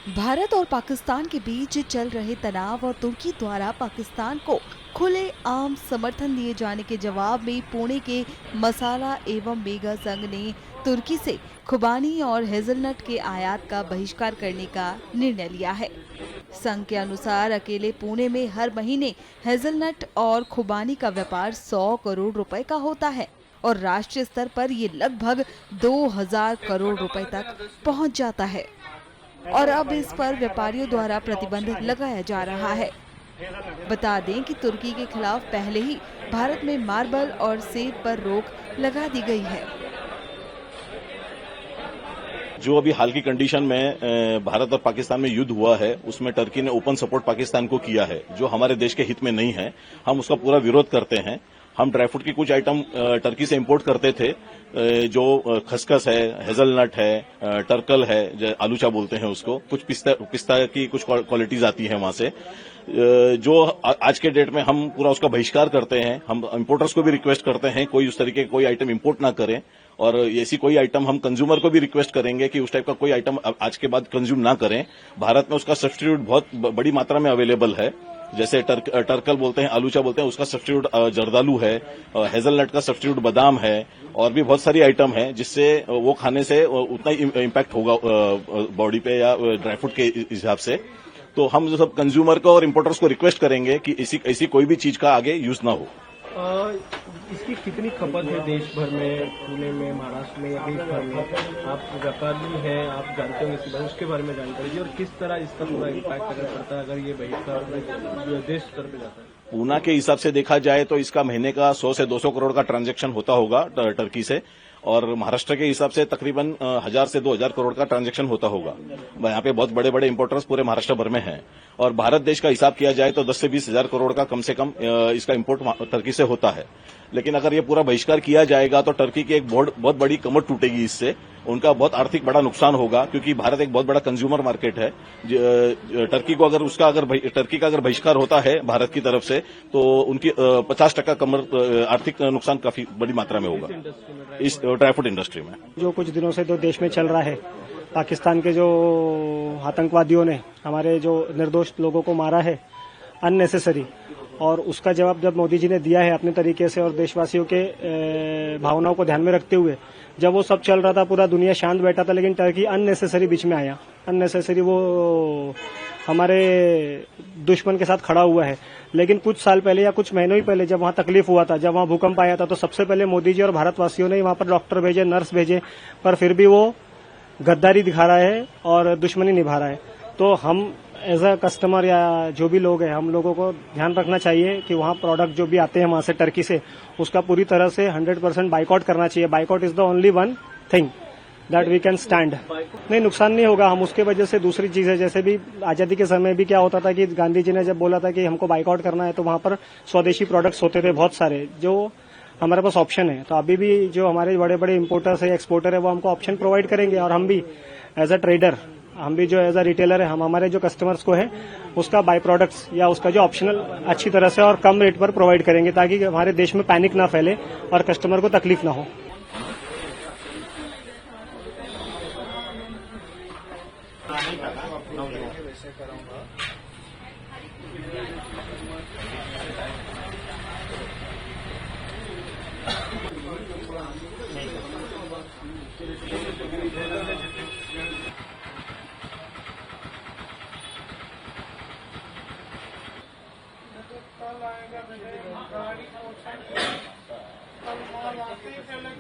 भारत और पाकिस्तान के बीच चल रहे तनाव और तुर्की द्वारा पाकिस्तान को खुले आम समर्थन दिए जाने के जवाब में पुणे के मसाला एवं मेगा संघ ने तुर्की से खुबानी और हेजलनट के आयात का बहिष्कार करने का निर्णय लिया है। संघ के अनुसार अकेले पुणे में हर महीने हेजलनट और खुबानी का व्यापार 100 करोड़ रुपए का होता है और राष्ट्रीय स्तर पर ये लगभग 2000 करोड़ रुपए तक पहुंच जाता है और अब इस पर व्यापारियों द्वारा प्रतिबंध लगाया जा रहा है। बता दें कि तुर्की के खिलाफ पहले ही भारत में मार्बल और सेब पर रोक लगा दी गई है। जो अभी हाल की कंडीशन में भारत और पाकिस्तान में युद्ध हुआ है, उसमें टर्की ने ओपन सपोर्ट पाकिस्तान को किया है, जो हमारे देश के हित में नहीं है। हम उसका पूरा विरोध करते हैं। हम ड्राई फ्रूट की कुछ आइटम टर्की से इंपोर्ट करते थे, जो खसखस है, हेजलनट है, टर्कल है, जो आलूचा बोलते हैं उसको, कुछ पिस्ता की कुछ क्वालिटीज आती है वहां से, जो आज के डेट में हम पूरा उसका बहिष्कार करते हैं। हम इंपोर्टर्स को भी रिक्वेस्ट करते हैं कोई उस तरीके कोई आइटम इंपोर्ट ना करें, और ऐसी कोई आइटम हम कंज्यूमर को भी रिक्वेस्ट करेंगे कि उस टाइप का कोई आइटम आज के बाद कंज्यूम ना करें। भारत में उसका सब्स्टिट्यूट बहुत बड़ी मात्रा में अवेलेबल है, जैसे टर्कल बोलते हैं, आलूचा बोलते हैं, उसका सब्स्टिट्यूट जर्दालू है, हेजलनट का सब्स्टिट्यूट बादाम है, और भी बहुत सारी आइटम है जिससे वो खाने से उतना ही इम्पैक्ट होगा बॉडी पे या ड्राई फ्रूट के हिसाब से। तो हम जो सब कंज्यूमर को और इम्पोर्टर्स को रिक्वेस्ट करेंगे कि ऐसी कोई भी चीज का आगे यूज ना हो। इसकी कितनी खपत है देश भर में, पुणे में, महाराष्ट्र में या देश भर में? आप व्यापारी हैं, आप जानते होंगे इस बारे, उसके बारे में जानकारी दीजिए, और किस तरह इसका पूरा इम्पैक्ट अगर पड़ता है अगर ये बहिष्कार देश स्तर पर जाता है? पूना के हिसाब से देखा जाए तो इसका महीने का 100 से 200 करोड़ का ट्रांजैक्शन होता होगा टर्की से, और महाराष्ट्र के हिसाब से तकरीबन 1000 से 2000 करोड़ का ट्रांजैक्शन होता होगा। यहाँ पे बहुत बड़े बड़े इंपोर्टर्स पूरे महाराष्ट्र भर में हैं, और भारत देश का हिसाब किया जाए तो 10 से 20 हजार करोड़ का कम से कम इसका इंपोर्ट टर्की से होता है। लेकिन अगर ये पूरा बहिष्कार किया जाएगा तो टर्की की एक बहुत बड़ी कमर टूटेगी, इससे उनका बहुत आर्थिक बड़ा नुकसान होगा, क्योंकि भारत एक बहुत बड़ा कंज्यूमर मार्केट है। टर्की को अगर टर्की का अगर बहिष्कार होता है भारत की तरफ से, तो उनकी 50% कमर आर्थिक नुकसान काफी बड़ी मात्रा में होगा इस ड्राई फ्रूट इंडस्ट्री में। जो कुछ दिनों से जो देश में चल रहा है, पाकिस्तान के जो आतंकवादियों ने हमारे जो निर्दोष लोगों को मारा है अननेसेसरी, और उसका जवाब जब मोदी जी ने दिया है अपने तरीके से और देशवासियों के भावनाओं को ध्यान में रखते हुए, जब वो सब चल रहा था पूरा दुनिया शांत बैठा था, लेकिन टर्की अननेसेसरी बीच में आया। अननेसेसरी वो हमारे दुश्मन के साथ खड़ा हुआ है। लेकिन कुछ साल पहले या कुछ महीनों ही पहले जब वहां तकलीफ हुआ था, जब वहां भूकंप आया था, तो सबसे पहले मोदी जी और भारतवासियों ने वहां पर डॉक्टर भेजे, नर्स भेजे, पर फिर भी वो गद्दारी दिखा रहा है और दुश्मनी निभा रहा है। तो हम एज अ कस्टमर या जो भी लोग हैं, हम लोगों को ध्यान रखना चाहिए कि वहाँ प्रोडक्ट जो भी आते हैं वहाँ से टर्की से, उसका पूरी तरह से 100% बाइकआउट करना चाहिए। Boycott is the only one thing that we can stand. नहीं, नुकसान नहीं होगा। हम उसके वजह से दूसरी चीजें, जैसे भी आजादी के समय भी क्या होता था कि गांधी जी ने जब बोला था कि हमको बाइकआउट करना है, तो वहाँ पर स्वदेशी प्रोडक्ट्स होते थे बहुत सारे, जो हमारे पास ऑप्शन है। तो अभी भी जो हमारे बड़े बड़े इंपोर्टर्स है, एक्सपोर्टर है, वो हमको ऑप्शन प्रोवाइड करेंगे, और हम भी एज अ ट्रेडर, हम भी जो एज अ रिटेलर है, हम हमारे जो कस्टमर्स को है उसका बाय प्रोडक्ट्स या उसका जो ऑप्शनल अच्छी तरह से और कम रेट पर प्रोवाइड करेंगे, ताकि हमारे देश में पैनिक ना फैले और कस्टमर को तकलीफ ना हो। कल आएगा, कल माल आते ही पहले